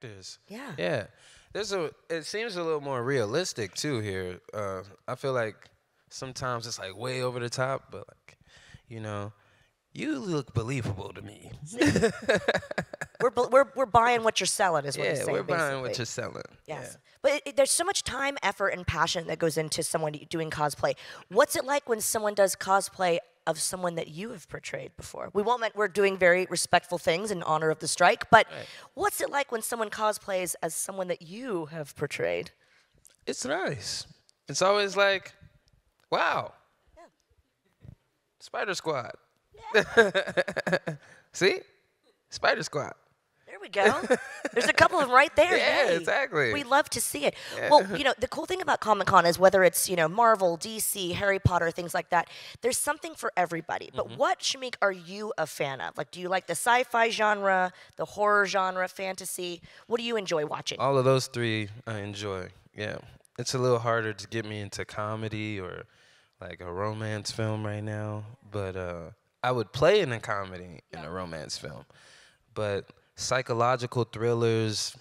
actors. Yeah. Yeah. It seems a little more realistic too here. I feel like sometimes it's like way over the top, but like, you know, you look believable to me. We're buying what you're selling, is what he's Yeah, saying, we're buying basically. what you're selling. Yes. But there's so much time, effort, and passion that goes into someone doing cosplay. What's it like when someone does cosplay of someone that you have portrayed before? We're doing very respectful things in honor of the strike, but Right. what's it like when someone cosplays as someone that you have portrayed? It's nice. It's always like, wow, Spider Squad. See? Spider Squad. There we go. There's a couple of them right there. Yeah, Yay. exactly. We love to see it. Yeah. Well, the cool thing about Comic-Con is whether it's, Marvel, DC, Harry Potter, things like that, there's something for everybody. But what, Shameik, are you a fan of? Like, do you like the sci-fi genre, the horror genre, fantasy? What do you enjoy watching? All of those three I enjoy. Yeah. It's a little harder to get me into comedy or like a romance film right now, but I would play in a comedy in a romance film. But psychological thrillers,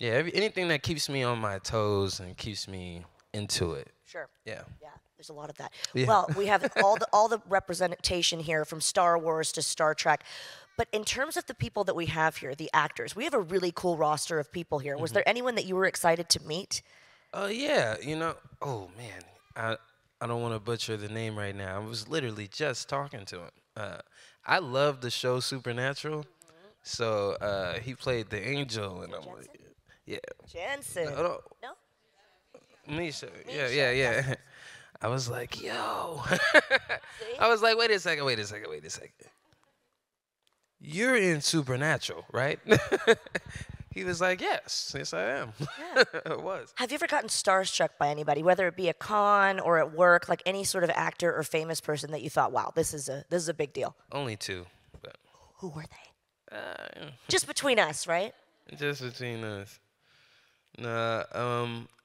anything that keeps me on my toes and keeps me into it. Sure. Yeah. Yeah, there's a lot of that. Yeah. Well, we have all the representation here from Star Wars to Star Trek. But in terms of the people that we have here, the actors, we have a really cool roster of people here. Was there anyone that you were excited to meet? Yeah, oh man, I don't want to butcher the name right now. I was literally just talking to him. I love the show Supernatural, so he played the angel, and I'm like, yeah. Jensen. No? No? Misha. Misha, Yeah. I was like, yo. I was like, wait a second. You're in Supernatural, right? He was like, yes, I am. Yeah. It was. Have you ever gotten starstruck by anybody, whether it be a con or at work, like any sort of actor or famous person that you thought, wow, this is a big deal? Only two, but Who were they? uh, Just between us, right? just between us. Nah,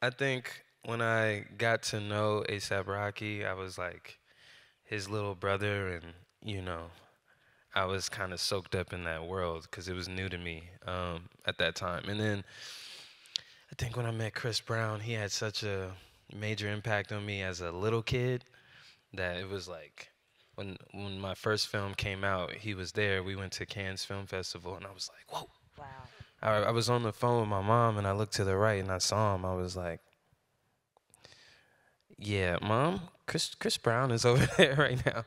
I think when I got to know A$AP Rocky, I was like his little brother, and I was kind of soaked up in that world because it was new to me at that time. And then I think when I met Chris Brown, he had such a major impact on me as a little kid that it was like when my first film came out, he was there. We went to Cannes Film Festival, and I was like, whoa. Wow. I was on the phone with my mom, and I looked to the right, and I saw him. I was like, yeah, Mom, Chris Brown is over there right now.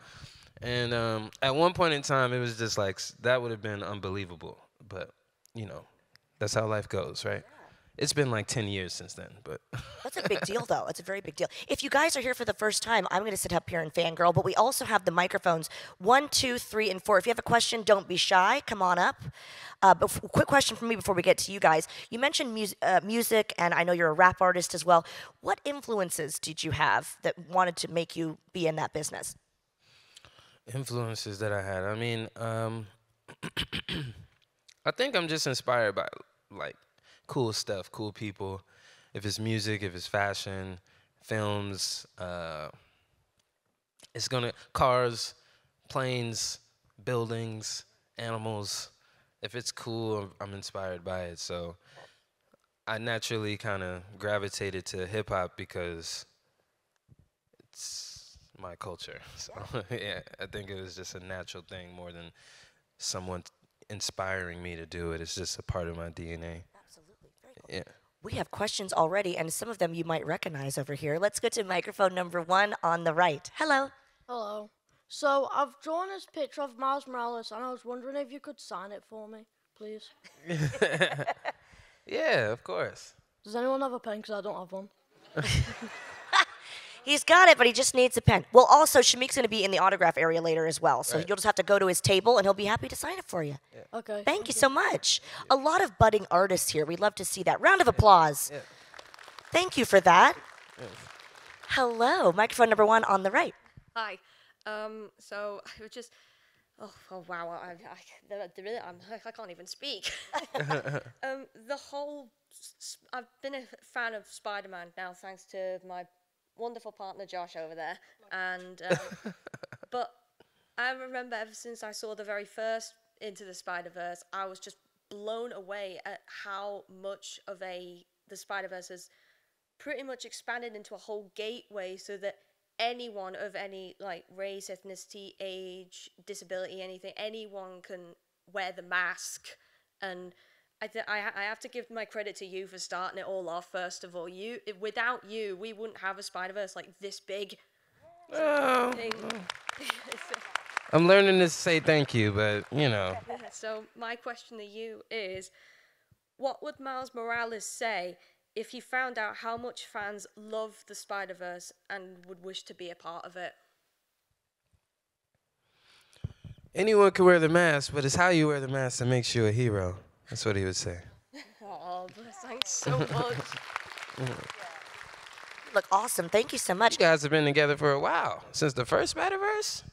And at one point in time, it was just like, that would have been unbelievable. But, that's how life goes, right? It's been like 10 years since then, but. That's a big deal, though. It's a very big deal. If you guys are here for the first time, I'm going to sit up here and fangirl, but we also have the microphones 1, 2, 3, and 4. If you have a question, don't be shy. Come on up. But quick question from me before we get to you guys. You mentioned music, and I know you're a rap artist as well. What influences did you have that wanted to make you be in that business? Influences that I had. I mean, I think I'm just inspired by, like, cool stuff, cool people. If it's music, if it's fashion, films, cars, planes, buildings, animals. If it's cool, I'm inspired by it. So I naturally kind of gravitated to hip hop because it's my culture. So yeah, I think it was just a natural thing more than someone inspiring me to do it. It's just a part of my DNA. Absolutely. Very cool. Yeah. We have questions already, and some of them you might recognize over here. Let's go to microphone number 1 on the right. Hello. Hello. So I've drawn this picture of Miles Morales, and I was wondering if you could sign it for me, please. Yeah, of course. Does anyone have a pen? Because I don't have one. He's got it, but he just needs a pen. Well, also, Shameik's going to be in the autograph area later as well, so you'll just have to go to his table, and he'll be happy to sign it for you. Yeah. Okay. Thank you so much. A lot of budding artists here. We'd love to see that. Round of applause. Yeah. Thank you for that. Yeah. Hello. Microphone number 1 on the right. Hi. So I was just, wow, I can't even speak. I've been a fan of Spider-Man now, thanks to my wonderful partner Josh over there, and but I remember ever since I saw the very first Into the Spider-Verse, I was just blown away at how much of the Spider-Verse has pretty much expanded into a whole gateway so that anyone of any like race, ethnicity, age, disability, anything, anyone can wear the mask. And I have to give my credit to you for starting it all off. First of all, without you, we wouldn't have a Spider-Verse like this big. Oh, Thing. I'm learning to say thank you, but you know. So my question to you is, what would Miles Morales say if he found out how much fans love the Spider-Verse and would wish to be a part of it? Anyone can wear the mask, but it's how you wear the mask that makes you a hero. That's what he would say. Oh, thanks so much. Look awesome. Thank you so You much. guys have been together for a while. Since the first Spider-Verse?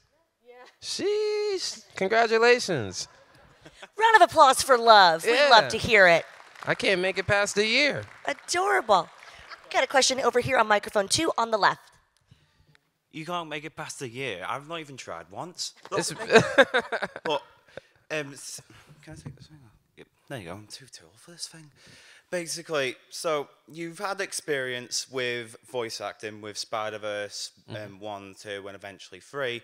Yeah. Sheesh. Congratulations. Round of applause for love. Yeah. We love to hear it. I can't make it past a year. Adorable. Got a question over here on microphone 2 on the left. You can't make it past a year. I've not even tried once. It's- But, can I take this thing off? Yep, there you go. I'm too tall for this thing. Basically, so you've had experience with voice acting with Spider-Verse 1, 2, and eventually 3.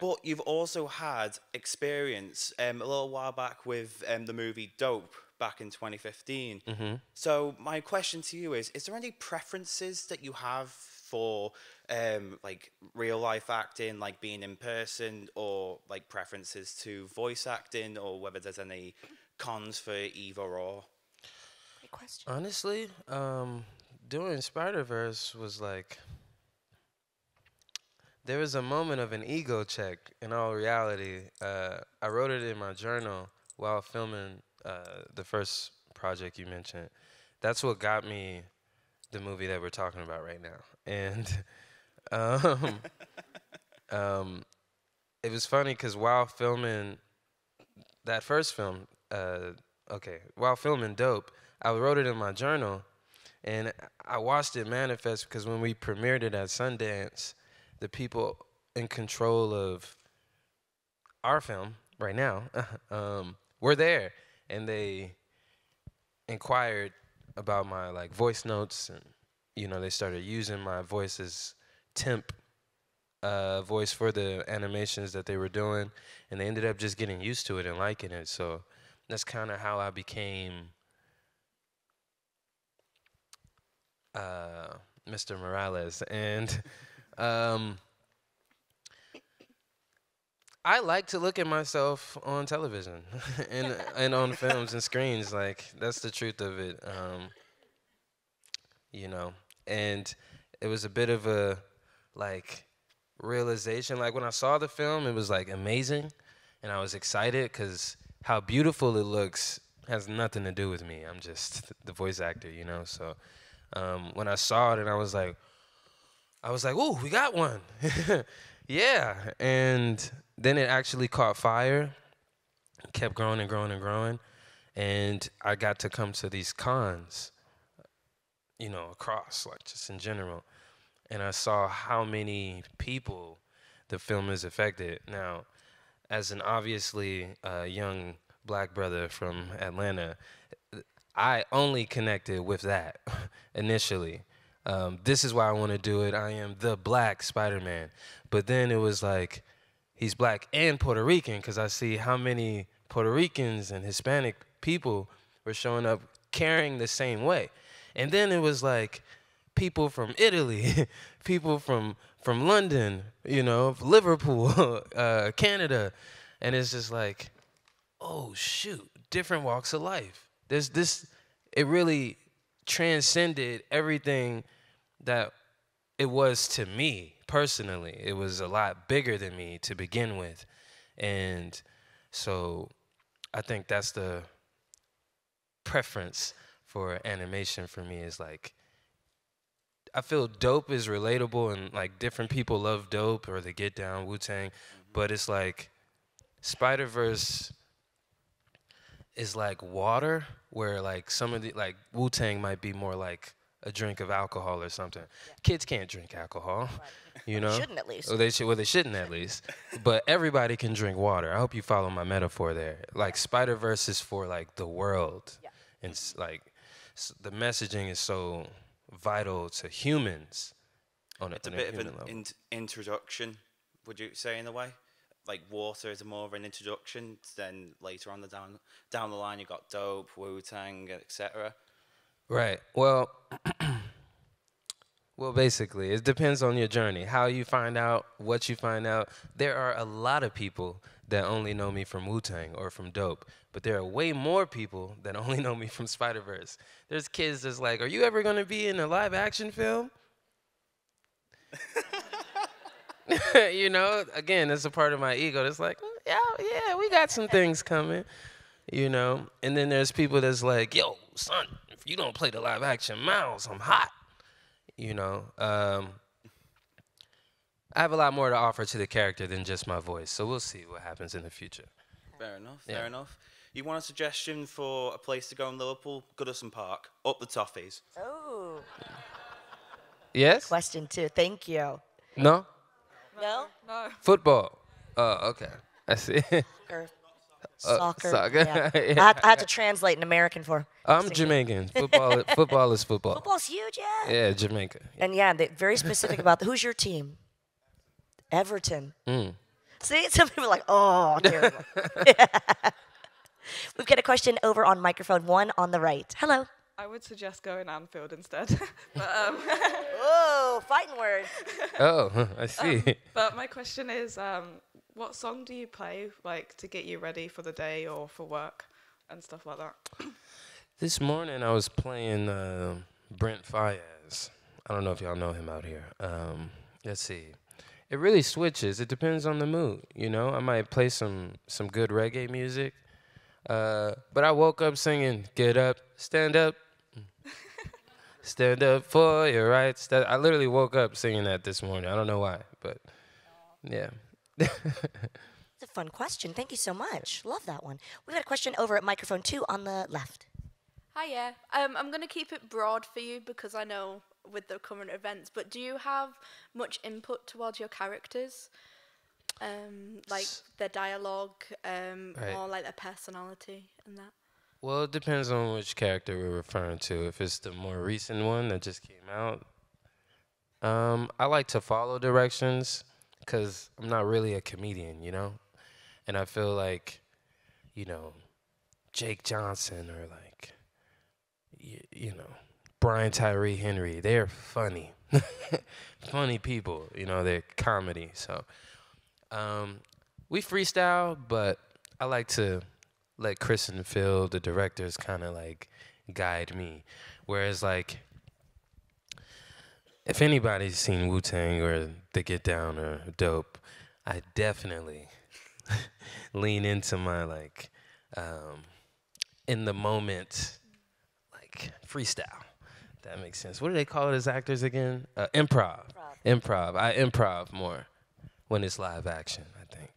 But you've also had experience a little while back with the movie Dope back in 2015. So my question to you is there any preferences that you have for like real life acting, like being in person, or like preferences to voice acting, or whether there's any cons for either or? Great question. Honestly, doing Spider-Verse was like, there was a moment of an ego check in all reality. I wrote it in my journal while filming the first project you mentioned. That's what got me the movie that we're talking about right now. And it was funny because while filming that first film, while filming Dope, I wrote it in my journal, and I watched it manifest because when we premiered it at Sundance, the people in control of our film right now were there, and they inquired about my like voice notes, and they started using my voice as temp voice for the animations that they were doing, and they ended up just getting used to it and liking it. So that's kind of how I became Mr. Morales. And I like to look at myself on television and on films and screens. Like, that's the truth of it. And it was a bit of a like realization. Like when I saw the film, it was like amazing, and I was excited because how beautiful it looks has nothing to do with me. I'm just the voice actor, So when I saw it, and I was like, ooh, we got one. Yeah. And then it actually caught fire, kept growing and growing and growing. And I got to come to these cons, across, like just in general. And I saw how many people the film has affected. Now, as an obviously young black brother from Atlanta, I only connected with that initially. This is why I want to do it. I am the black Spider-Man. But then it was like, he's black and Puerto Rican, because I see how many Puerto Ricans and Hispanic people were showing up carrying the same way. And then it was like people from Italy, people from London, Liverpool, Canada. And it's just like, oh, shoot, different walks of life. It really transcended everything that it was to me personally. It was a lot bigger than me to begin with. And so I think that's the preference for animation for me, is like, I feel Dope is relatable, and like different people love Dope or the Get Down, Wu-Tang, but it's like Spider-Verse is like water, where like some of the, like Wu-Tang might be more like a a drink of alcohol or something. Kids can't drink alcohol, you know. Shouldn't at least. Well, they should. Well, they shouldn't at least. But everybody can drink water. I hope you follow my metaphor there. Like Spider-Verse is for like the world, and the messaging is so vital to humans. It's a bit of an introduction, would you say, in a way? Like water is more of an introduction. Then later on down the line, you got Dope, Wu-Tang, etc. Right. Well, basically, it depends on your journey, how you find out, what you find out. There are a lot of people that only know me from Wu-Tang or from Dope, but there are way more people that only know me from Spider-Verse. There's kids that's like, are you ever going to be in a live-action film? You know, again, it's a part of my ego that's like, yeah, we got some things coming, you know. And then there's people that's like, yo, son, if you don't play the live-action Miles, I'm hot, you know. I have a lot more to offer to the character than just my voice, so we'll see what happens in the future. Fair enough. You want a suggestion for a place to go in Liverpool? Goodison Park, up the toffees. Oh. Yes? Question 2. Thank you. No? No? No. Football. Oh, okay. I see. Soccer. Soccer. Yeah. Yeah. I had to translate in American for. I'm Jamaican. Football is football. Football's huge, yeah. Yeah, Jamaica. And yeah, they're very specific about who's your team? Everton. Mm. See, some people are like, oh, terrible. We've got a question over on microphone 1 on the right. Hello. I would suggest going Anfield instead. But, Whoa, fighting words. Oh, I see. but my question is, what song do you play, like, to get you ready for the day or for work and stuff like that? This morning I was playing Brent Faiyaz. I don't know if y'all know him out here. Let's see. It really switches. It depends on the mood, you know. I might play some good reggae music. But I woke up singing, get up, stand up. Stand up for your rights. I literally woke up singing that this morning. I don't know why, but yeah. It's a fun question. Thank you so much. Love that one. We've got a question over at microphone 2 on the left. Hiya. I'm going to keep it broad for you because I know with the current events, but do you have much input towards your characters? Like their dialogue, Right. or like their personality and that? Well, it depends on which character we're referring to. If it's the more recent one that just came out, I like to follow directions because I'm not really a comedian, you know? And I feel like, you know, Jake Johnson or like, you know, Brian Tyree Henry, they're funny. Funny people, you know, they're comedy. So we freestyle, but I like to let Chris and Phil, the directors, kind of like guide me. Whereas like, if anybody's seen Wu-Tang or The Get Down or Dope, I definitely lean into my like, in the moment, like freestyle. If that makes sense. What do they call it as actors again? Improv. Improv. I improv more when it's live action, I think.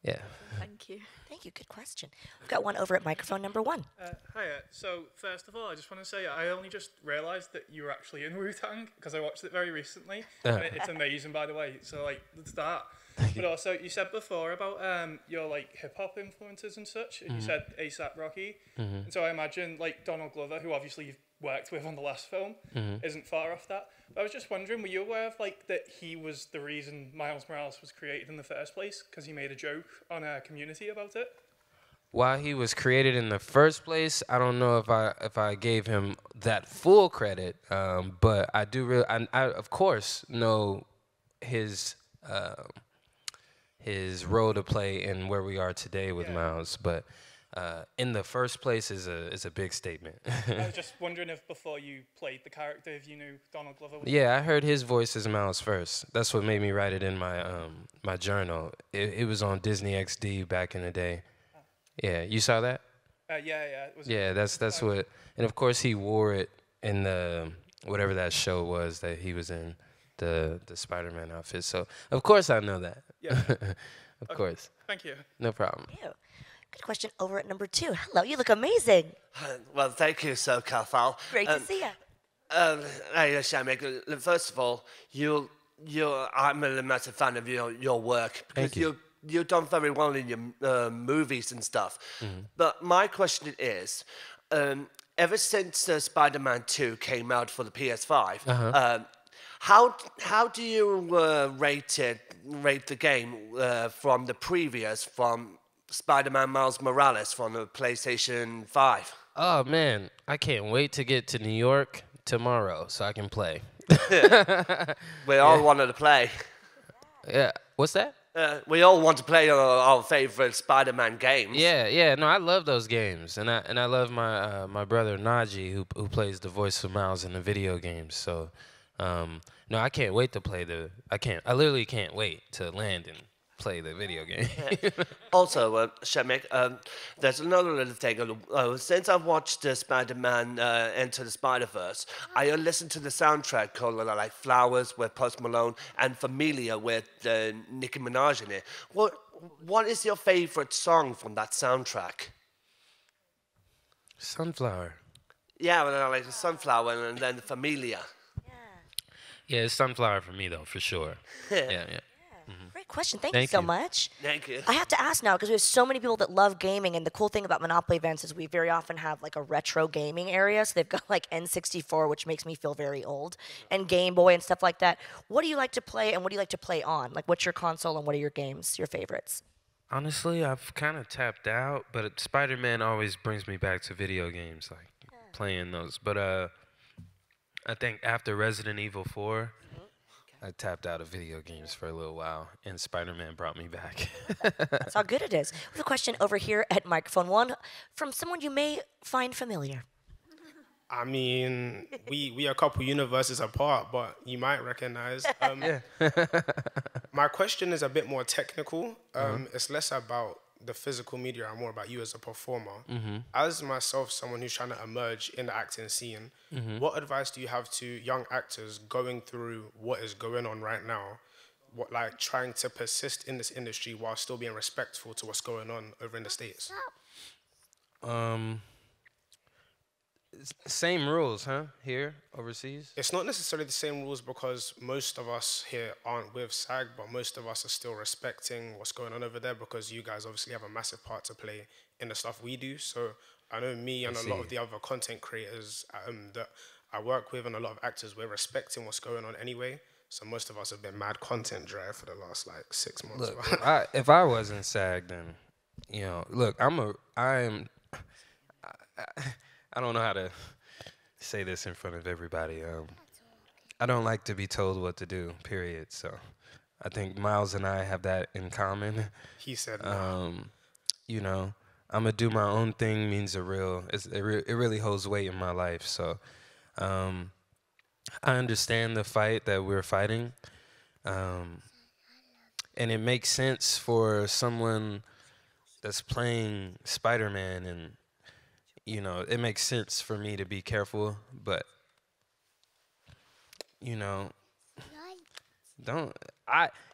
Yeah. Thank you. Thank you. Good question. We've got one over at microphone number 1. Hiya. So first of all, I just want to say I only just realised that you were actually in Wu-Tang because I watched it very recently. And it's amazing, by the way. So like, let's start. But also, you said before about your like hip hop influences and such, and you said A$AP Rocky. And so I imagine like Donald Glover, who obviously you've worked with on the last film, isn't far off that. But I was just wondering, were you aware of like that he was the reason Miles Morales was created in the first place because he made a joke on a Community about it? Why he was created in the first place, I don't know if I gave him that full credit, but I do I of course know his role to play in where we are today with Miles, but in the first place is a big statement. I was just wondering if before you played the character, if you knew Donald Glover. Yeah, I heard his voice as Miles first. That's what made me write it in my my journal. It was on Disney XD back in the day. Yeah, you saw that? Yeah. It was That's what, and of course he wore it in the whatever that show was that he was in, the Spider-Man outfit. So of course I know that. Yeah. Of course. Thank you. No problem. Ew. Good question over at number 2. Hello, you look amazing. Well, thank you, so Carfal. Great to see you. Um, Hey, Shameik, first of all, I'm a massive fan of your work because Thank you. you've done very well in your movies and stuff. But my question is, ever since Spider-Man 2 came out for the PS5, how do you rate the game from the previous, from Spider-Man Miles Morales from the PlayStation 5? Oh man, I can't wait to get to New York tomorrow so I can play. We all wanted to play. Yeah. What's that? We all want to play our favorite Spider-Man games. Yeah. No, I love those games, and I love my brother Najee who plays the voice of Miles in the video games. So, no, I can't wait to play I literally can't wait to land and play the video game. Also, Shameik, there's another little thing. Since I've watched Spider-Man Enter the Spider-Verse, I listened to the soundtrack called like Flowers with Post Malone and Familia with Nicki Minaj in it. What is your favorite song from that soundtrack? Sunflower. Yeah, well, like Sunflower and then Familia. Yeah, it's Sunflower for me though, for sure. Yeah. Great question. Thank you Thank so you. much. Thank you. I have to ask now because we have so many people that love gaming, and the cool thing about Monopoly events is we very often have like a retro gaming area. So they've got like N64, which makes me feel very old, and Game Boy and stuff like that. What do you like to play, and what do you like to play on? Like, what's your console, and what are your games, your favorites? Honestly, I've kind of tapped out, but Spider-Man always brings me back to video games, like playing those. But I think after Resident Evil 4, I tapped out of video games for a little while, and Spider-Man brought me back. That's how good it is. We have a question over here at microphone 1 from someone you may find familiar. I mean, we are a couple universes apart, but you might recognize. My question is a bit more technical. It's less about the physical media and more about you as a performer. As myself, someone who's trying to emerge in the acting scene, what advice do you have to young actors going through what is going on right now? What, like, trying to persist in this industry while still being respectful to what's going on over in the States? Same rules, huh? Here, overseas? It's not necessarily the same rules because most of us here aren't with SAG, but most of us are still respecting what's going on over there because you guys obviously have a massive part to play in the stuff we do. So I know me and a lot of the other content creators that I work with and a lot of actors, we're respecting what's going on anyway. So most of us have been mad content drive for the last like 6 months. Look, if I wasn't SAG, then, look, I don't know how to say this in front of everybody. I don't like to be told what to do, period. So I think Miles and I have that in common. He said, I'm going to do my own thing means it really holds weight in my life. So I understand the fight that we're fighting. And it makes sense for someone that's playing Spider-Man and it makes sense for me to be careful, but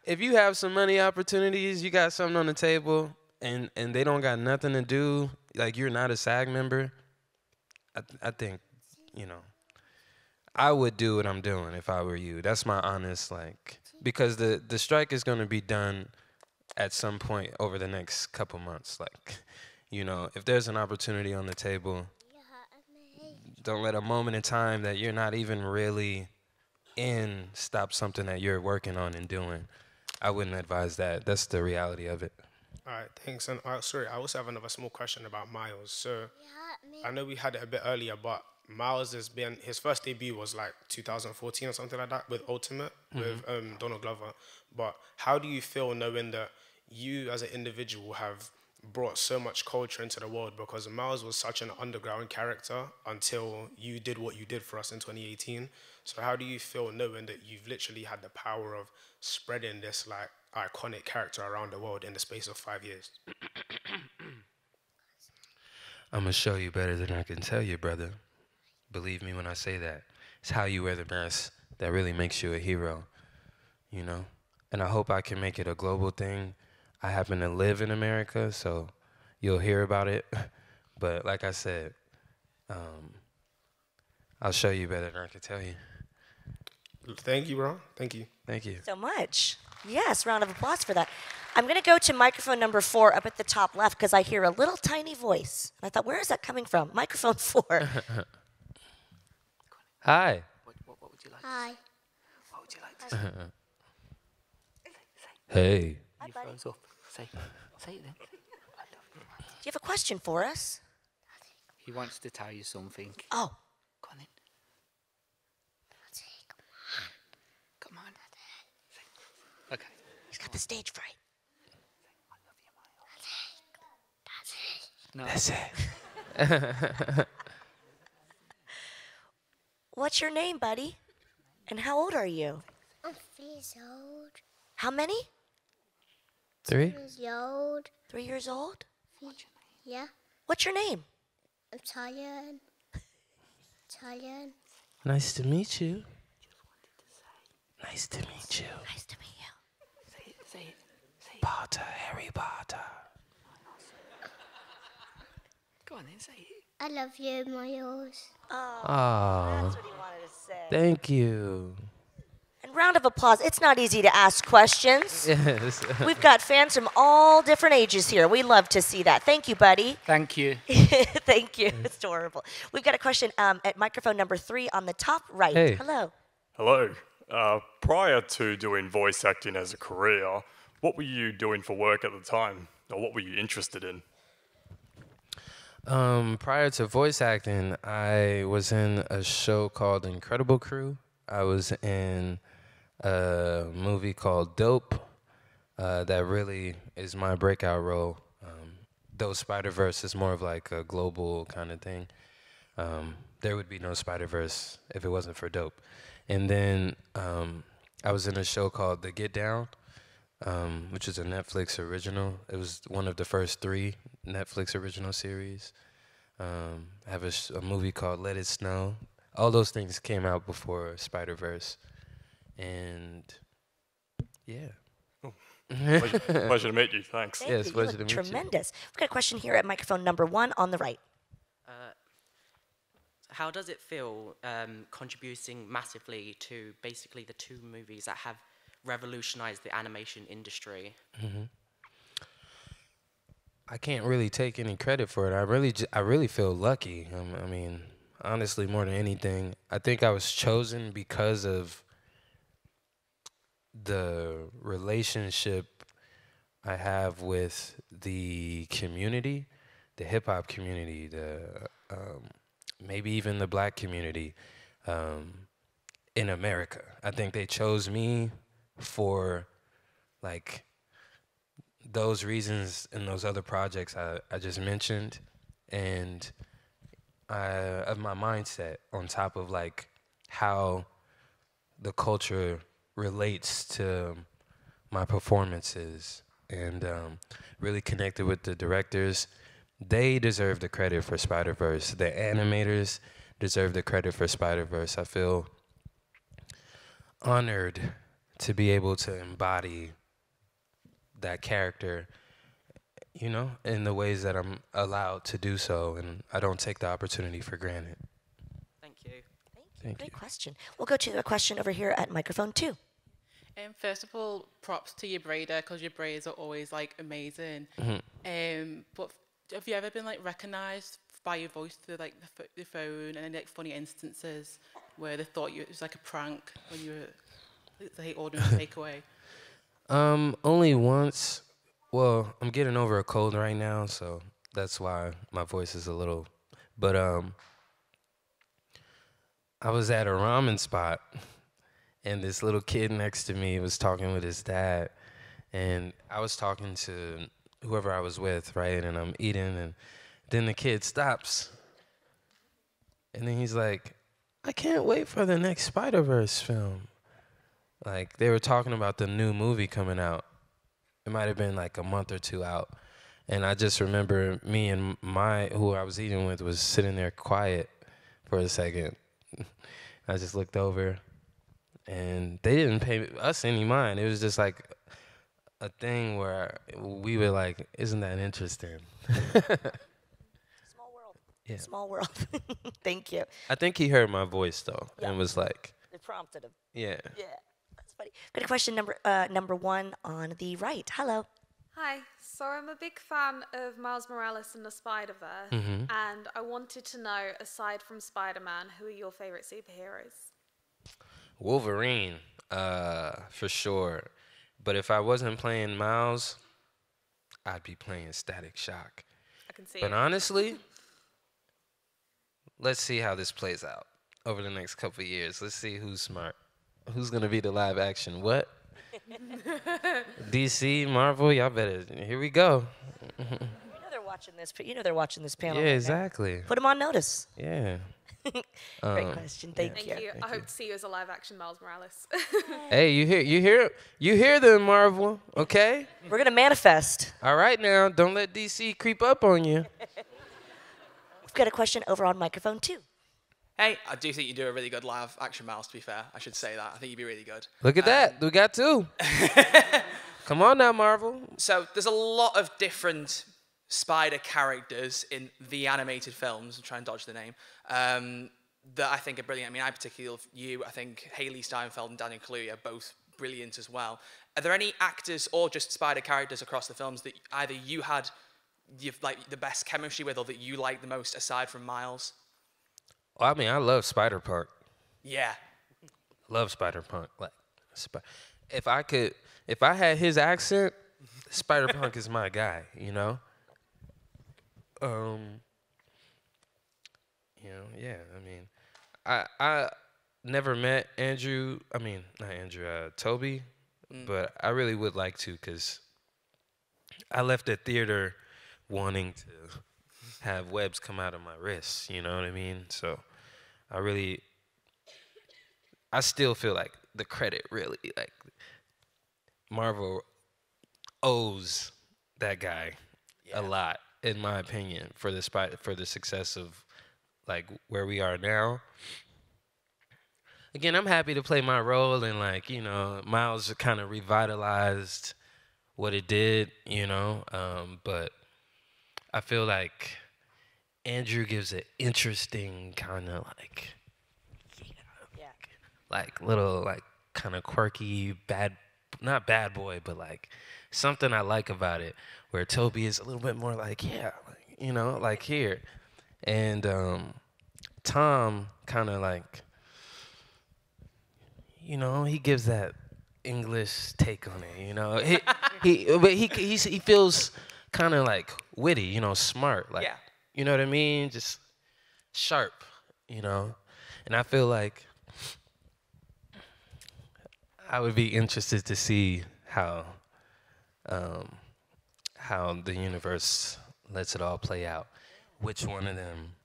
if you have some money opportunities, you got something on the table, and they don't got nothing to do, like you're not a SAG member, I think, I would do what I'm doing if I were you. That's my honest, because the strike is going to be done at some point over the next couple months, if there's an opportunity on the table, don't let a moment in time that you're not even really in stop something that you're working on and doing. I wouldn't advise that. That's the reality of it. all right, thanks. And sorry, I also have another small question about Miles. So I know we had it a bit earlier, but Miles his first debut was like 2014 or something like that with Ultimate, with Donald Glover. But how do you feel knowing that you as an individual have brought so much culture into the world, because Miles was such an underground character until you did what you did for us in 2018. So how do you feel knowing that you've literally had the power of spreading this like iconic character around the world in the space of 5 years? I'm going to show you better than I can tell you, brother. Believe me when I say that. It's how you wear the mask that really makes you a hero, And I hope I can make it a global thing. I happen to live in America, so you'll hear about it. But like I said, I'll show you better than I can tell you. Thank you, bro. Thank you. Thank you. So much. Yes, round of applause for that. I'm going to go to microphone number 4 up at the top left because I hear a little tiny voice. And I thought, where is that coming from? Microphone 4. Hi. What would you like? Hi. What would you like to say? Hey. Hi, buddy. Do Say it then. you have a question for us? He wants to tell you something. Oh. Go on in. Come on. Okay. He's got the stage fright. No. That's it. What's your name, buddy? And how old are you? I'm 3 years old. How many? 3? 3 years old. 3 years old? Yeah. What's your name? I'm Italian. Italian. Nice to meet you. Nice to meet you. Nice to meet you. Say it. Potter, Harry Potter. Go on then, say it. I love you, Miles. Oh, That's what he wanted to say. thank you. And round of applause. It's not easy to ask questions. Yes. We've got fans from all different ages here. We love to see that. Thank you, buddy. Thank you. Thank you. It's adorable. We've got a question at microphone number 3 on the top right. Hey. Hello. Hello. Prior to doing voice acting as a career, what were you doing for work at the time? Or what were you interested in? Prior to voice acting, I was in a show called Incredible Crew. I was in a movie called Dope. That really is my breakout role. Though Spider-Verse is more of like a global kind of thing. There would be no Spider-Verse if it wasn't for Dope. And then I was in a show called The Get Down, which is a Netflix original. It was one of the first 3 Netflix original series. I have a movie called Let It Snow. All those things came out before Spider-Verse. And yeah. Pleasure to meet you. Thanks. Thank Yes, you. You pleasure look to meet you. tremendous. We've got a question here at microphone number 1 on the right. How does it feel contributing massively to basically the 2 movies that have revolutionized the animation industry? Mm-hmm. I can't really take any credit for it. I really feel lucky. I mean, honestly, more than anything, I think I was chosen because of the relationship I have with the community, the hip hop community, maybe even the black community in America. I think they chose me for like those reasons and those other projects I just mentioned, and of my mindset on top of like how the culture relates to my performances, and really connected with the directors. They deserve the credit for Spider-Verse. The animators deserve the credit for Spider-Verse. I feel honored to be able to embody that character, you know, in the ways that I'm allowed to do so, and I don't take the opportunity for granted. Thank you. Thank Great you. question. We'll go to a question over here at microphone 2. First of all, props to your braider because your braids are always like amazing. But have you ever been like recognized by your voice through like the phone, and any like funny instances where they thought it was like a prank when you were like ordering a takeaway? Only once. Well, I'm getting over a cold right now, so that's why my voice is a little. But I was at a ramen spot, and this little kid next to me was talking with his dad, and I was talking to whoever I was with, right? And I'm eating, and then the kid stops, and then he's like, "I can't wait for the next Spider-Verse film." Like, they were talking about the new movie coming out. It might have been like a month or 2 out. And I just remember me and who I was eating with was sitting there quiet for a second. I just looked over, and they didn't pay us any mind. It was just like a thing where we were like, isn't that interesting? Small world. Yeah. Small world. Thank you. I think he heard my voice though, and was like, It prompted him. yeah. Yeah, that's funny. Got a question number one on the right. Hello. Hi, so I'm a big fan of Miles Morales and the Spider-Verse, Mhm. and I wanted to know, aside from Spider-Man, who are your favorite superheroes? Wolverine, for sure. But if I wasn't playing Miles, I'd be playing Static Shock. I can see But it. honestly, let's see how this plays out over the next couple of years. Let's see who's smart. Who's gonna be the live action? What? DC, Marvel, y'all better. Here we go. You know they're watching this. You know they're watching this panel. Yeah, right now. exactly. Put them on notice. Yeah. Great question. Thank Thank you. you. I hope to see you as a live-action Miles Morales. Hey, you hear them, Marvel? Okay. We're gonna manifest. All right, now, don't let DC creep up on you. We've got a question over on microphone 2. Hey, I do think you do a really good live action Miles, to be fair. I should say that. I think you'd be really good. Look at that. We got 2. Come on now, Marvel. So there's a lot of different spider characters in the animated films. I'm trying to dodge the name. That I think are brilliant. I mean, I particularly love you. I think Haley Steinfeld and Daniel Kaluuya are both brilliant as well. Are there any actors or just spider characters across the films that either you had like the best chemistry with, or that you like the most aside from Miles? Well, I mean, I love Spider-Punk. Yeah. Love Spider-Punk. Like, if I had his accent, Spider-Punk is my guy. You know. Yeah. I mean, I never met Andrew. I mean, not Andrew. Toby. But I really would like to, because I left the theater wanting to have webs come out of my wrists. You know what I mean? So I still feel like the credit really, like, Marvel owes that guy a lot, in my opinion, for the success of like where we are now. Again, I'm happy to play my role, and like, you know, Miles kind of revitalized what it did, you know, but I feel like Andrew gives an interesting kind of like, like little like kind of quirky not bad boy, but like something I like about it, where Toby is a little bit more like, you know, like here. And Tom kind of like, you know, he gives that English take on it, you know. He feels kind of like witty, you know, smart, like, you know what I mean? Just sharp, you know. And I feel like I would be interested to see how the universe lets it all play out. Which one of them,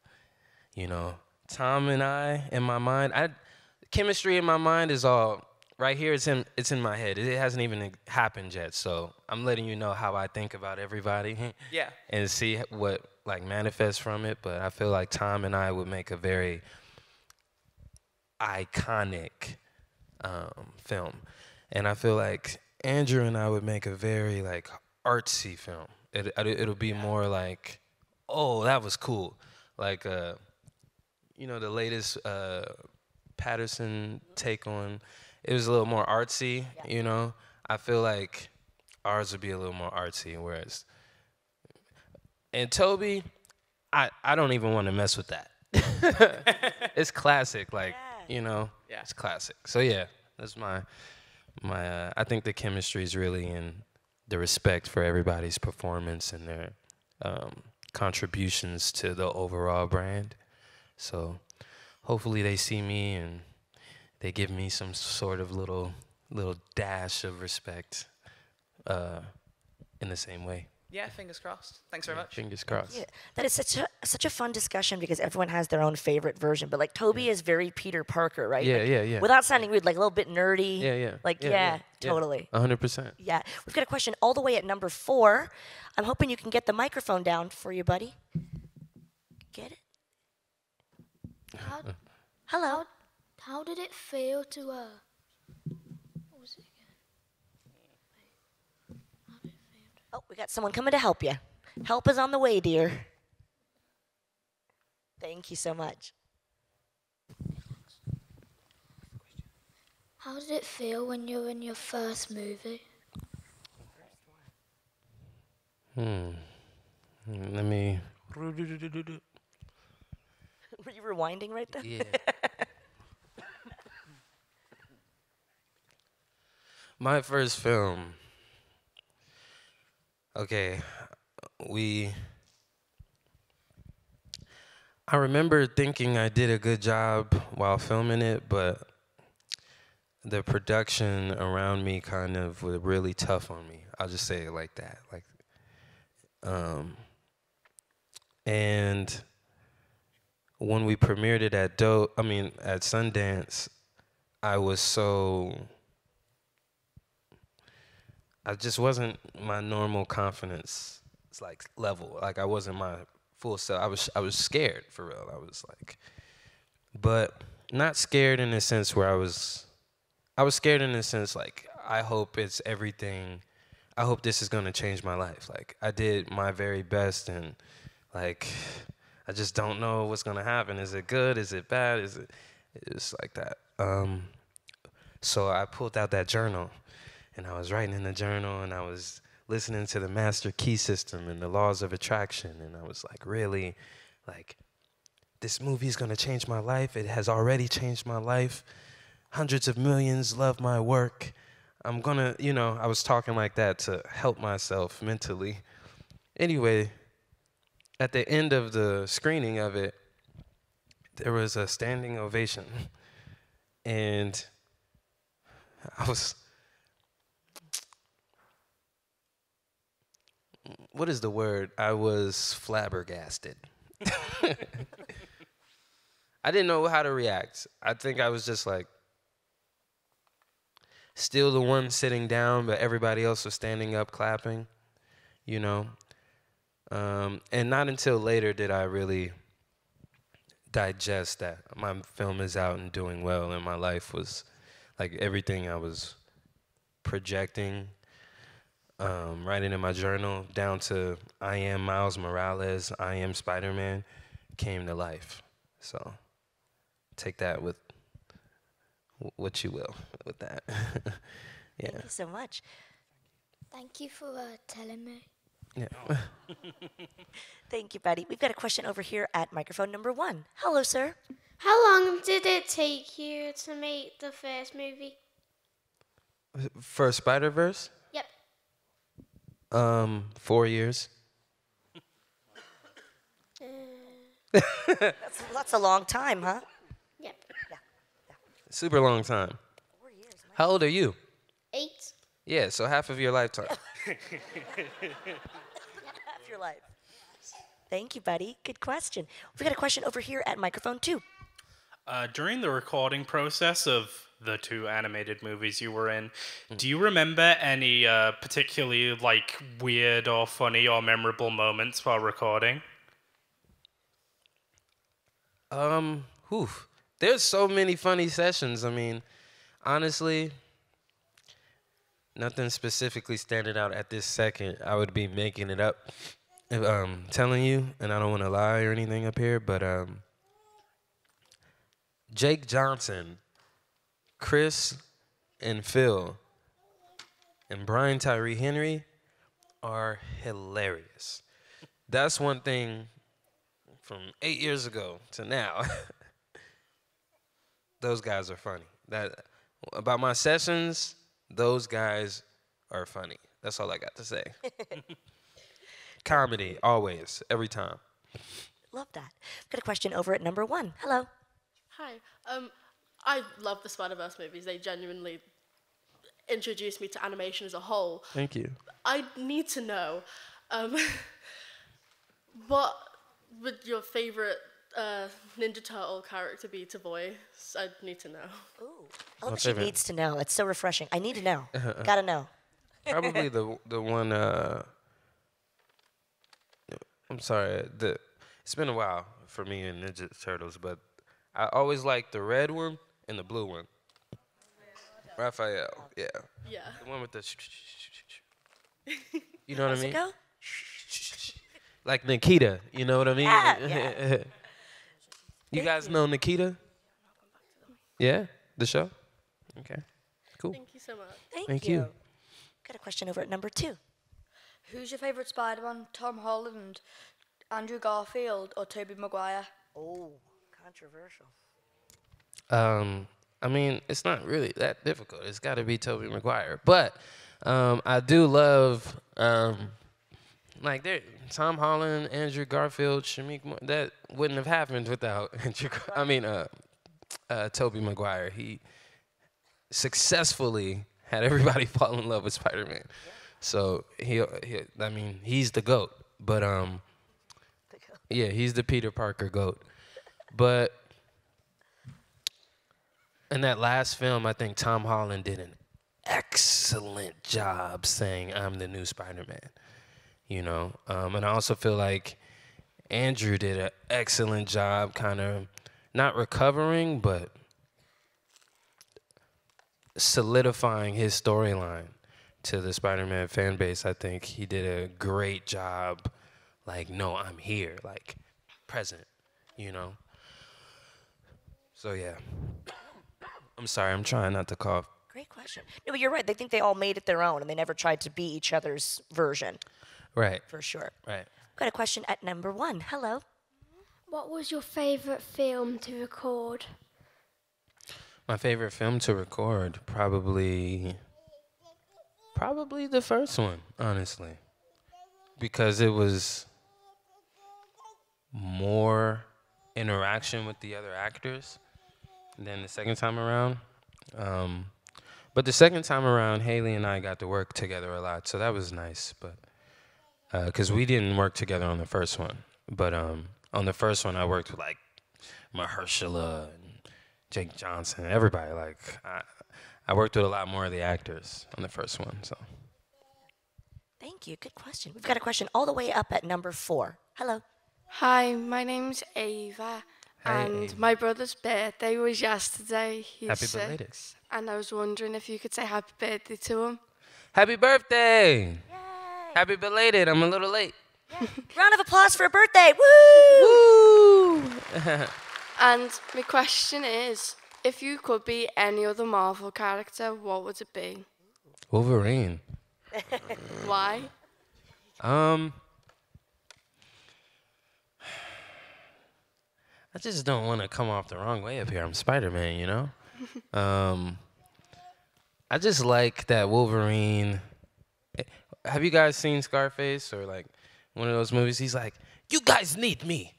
you know? Tom and I, in my mind, chemistry in my mind is all right here. It's in my head. It hasn't even happened yet. So I'm letting you know how I think about everybody. Yeah. And see what like manifests from it. But I feel like Tom and I would make a very iconic film, and I feel like Andrew and I would make a very like artsy film. It'll be more like, oh, that was cool, like you know, the latest Patterson take on. It was a little more artsy, you know. I feel like ours would be a little more artsy, whereas and Toby, I don't even want to mess with that. It's classic, like, you know, it's classic. So yeah, that's my I think the chemistry is really in the respect for everybody's performance and their contributions to the overall brand. So hopefully they see me and they give me some sort of little dash of respect in the same way. Yeah, fingers crossed. Thanks very much. Fingers crossed. Yeah, that is such a fun discussion because everyone has their own favorite version. But like Toby is very Peter Parker, right? Yeah, like, yeah. Without sounding rude, like a little bit nerdy. Yeah. Like totally. 100%. Yeah, we've got a question all the way at number 4. I'm hoping you can get the microphone down for you, buddy. Get it? Hello. How did it feel to what was it again? Oh, we got someone coming to help you. Help is on the way, dear. Thank you so much. How did it feel when you were in your first movie? Let me. Were you rewinding right there? Yeah. My first film. Okay, I remember thinking I did a good job while filming it, but the production around me kind of was really tough on me. I'll just say it like that. And when we premiered it at at Sundance, I just wasn't my normal confidence level. Like I wasn't my full self. I was scared for real. But not scared in the sense where I was scared in the sense I hope it's everything. I hope this is gonna change my life. Like I did my very best, and I just don't know what's gonna happen. Is it good? Is it bad? It's like that. So I pulled out that journal, and I was writing in the journal, and I was listening to the master key system and the laws of attraction, and I was really this movie is gonna change my life. It has already changed my life. Hundreds of millions love my work. I'm gonna, I was talking like that to help myself mentally. Anyway, at the end of the screening of it, there was a standing ovation. And what is the word? I was flabbergasted. I didn't know how to react. I think I was just still the one sitting down, but everybody else was standing up clapping, And not until later did I really digest that my film is out and doing well, and my life was everything I was projecting, writing in my journal, down to I am Miles Morales, I am Spider-Man, came to life. So take that with what you will with that. Yeah. Thank you so much. Thank you for telling me. Yeah. Thank you, buddy. We've got a question over here at microphone number 1. Hello, sir. How long did it take you to make the first movie? For Spider-Verse? Yep. 4 years. That's a long time, huh? Yep. Super long time. 4 years. How old are you? 8. Yeah, so half of your lifetime. Half your life. Thank you, buddy. Good question. We've got a question over here at microphone 2. During the recording process of the 2 animated movies you were in, do you remember any particularly weird or funny or memorable moments while recording? There's so many funny sessions. I mean, honestly, nothing specifically standing out at this second. I would be making it up if telling you, and I don't want to lie or anything up here, but Jake Johnson, Chris and Phil, and Brian Tyree Henry are hilarious. That's one thing from 8 years ago to now. Those guys are funny. About my sessions, those guys are funny. That's all I got to say. Comedy, always, every time. Love that. Got a question over at number 1. Hello. Hi. I love the Spider-Verse movies. They genuinely introduced me to animation as a whole. Thank you. I need to know, what would your favorite Ninja Turtle character be to voice? I need to know. Ooh. I love that she needs to know. It's so refreshing. I need to know. Gotta know. Probably the one. I'm sorry. It's been a while for me and Ninja Turtles, but I always liked the red one and the blue one. Raphael. Yeah. Yeah. The one with the. You know what I mean? Go? Like Nikita. You know what I mean? Yeah. You guys know Nikita? Yeah, the show. Okay, cool. Thank you so much. Thank you. Got a question over at number 2. Who's your favourite Spider-Man? Tom Holland, Andrew Garfield, or Tobey Maguire? Oh, controversial. I mean, it's not really that difficult. It's got to be Tobey Maguire. But I do love, like, Tom Holland, Andrew Garfield, Shameik. That wouldn't have happened without Tobey Maguire. He successfully had everybody fall in love with Spider-Man. So he's the GOAT. But yeah, he's the Peter Parker GOAT. But in that last film, I think Tom Holland did an excellent job saying, "I'm the new Spider-Man." You know, and I also feel like Andrew did an excellent job, kind of not recovering, but solidifying his storyline to the Spider-Man fan base. I think he did a great job. Like, no, I'm here, like present. You know. So yeah. I'm sorry, I'm trying not to cough. Great question. No, but you're right. They think they all made it their own, and they never tried to be each other's version. Right. For sure. Right. Got a question at number 1. Hello. What was your favourite film to record? My favorite film to record, probably the first one, honestly. Because it was more interaction with the other actors than the second time around. But the second time around, Haley and I got to work together a lot, so that was nice. But because we didn't work together on the first one, but on the first one, I worked with like Mahershala and Jake Johnson, everybody. Like I worked with a lot more of the actors on the first one. So. Thank you. Good question. We've got a question all the way up at number 4. Hello. Hi, my name's Ava. Hi, And Ava. my brother's birthday was yesterday. He's Happy 6. belated. And I was wondering if you could say happy birthday to him. Happy birthday! Yay. Happy belated. I'm a little late. Round of applause for a birthday. Woo! Woo! And my question is, if you could be any other Marvel character, what would it be? Wolverine. Why? I just don't want to come off the wrong way up here. I'm Spider-Man, you know? I just like that Wolverine. Have you guys seen Scarface or like one of those movies? He's like, you guys need me.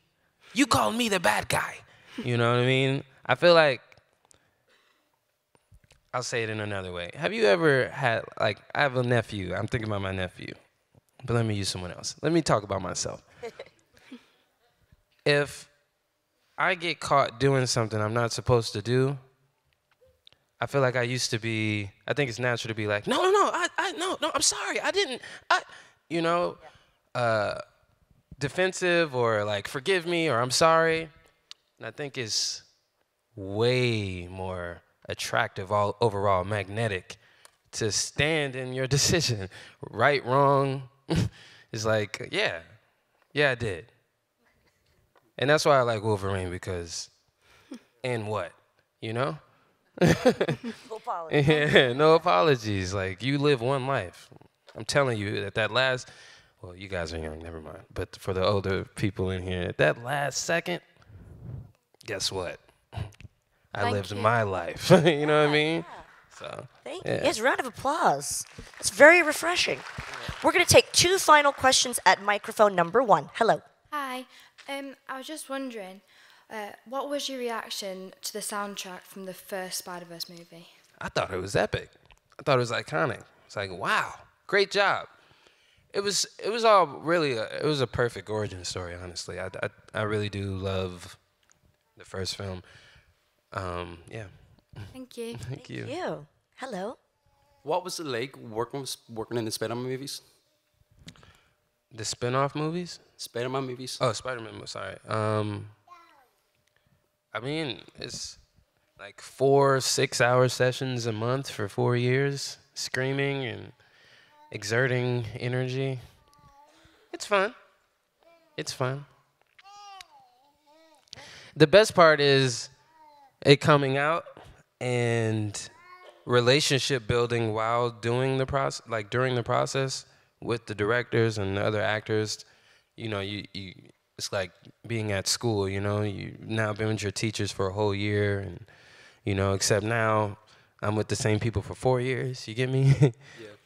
You call me the bad guy. You know what I mean? I feel like, I'll say it in another way. Have you ever had, like, I have a nephew. I'm thinking about my nephew. But let me use someone else. Let me talk about myself. If I get caught doing something I'm not supposed to do, I feel like I used to be, I think it's natural to be like, no, I'm sorry, I didn't, you know, defensive or like, forgive me or I'm sorry. And I think it's way more attractive, overall magnetic to stand in your decision. Right, wrong, it's like, yeah, I did. And that's why I like Wolverine, because, and what, you know? No apologies. Yeah, no apologies. Like, you live one life. I'm telling you, that last, well, you guys are young, never mind. But for the older people in here, that last second, guess what? I lived my life. You know what I mean? So, Thank you. Yes, round of applause. That's very refreshing. We're going to take 2 final questions at microphone number 1. Hello. Hi. I was just wondering, what was your reaction to the soundtrack from the first Spider-Verse movie? I thought it was epic. I thought it was iconic. It's like, wow, great job. It was all really, it was a perfect origin story, honestly. I really do love the first film. Yeah. Thank you. Thank you. Hello. What was it like working in the Spider-Man movies? The spin-off movies? Spider-Man movies. Oh, Spider-Man, sorry. I mean, it's like 4 6-hour sessions a month for 4 years, screaming and exerting energy. It's fun. It's fun. the best part is it coming out and relationship building while doing the process, like during the process with the directors and the other actors. You know, you it's like being at school. You know, you now been with your teachers for a whole year, and you know, except now I'm with the same people for 4 years. You get me?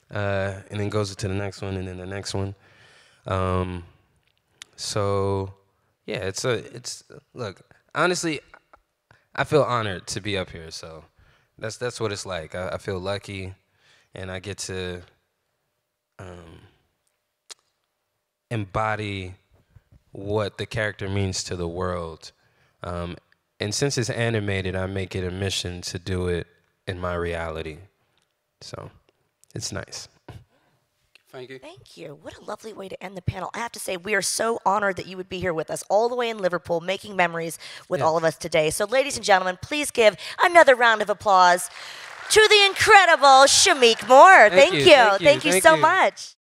And then goes to the next one, and then the next one. So yeah, it's look, honestly, I feel honored to be up here. So that's what it's like. I feel lucky, and I get to embody what the character means to the world. And since it's animated, I make it a mission to do it in my reality. So it's nice. Thank you. Thank you. What a lovely way to end the panel. I have to say, we are so honored that you would be here with us all the way in Liverpool, making memories with all of us today. So, ladies and gentlemen, please give another round of applause to the incredible Shameik Moore. Thank you. Thank you so much.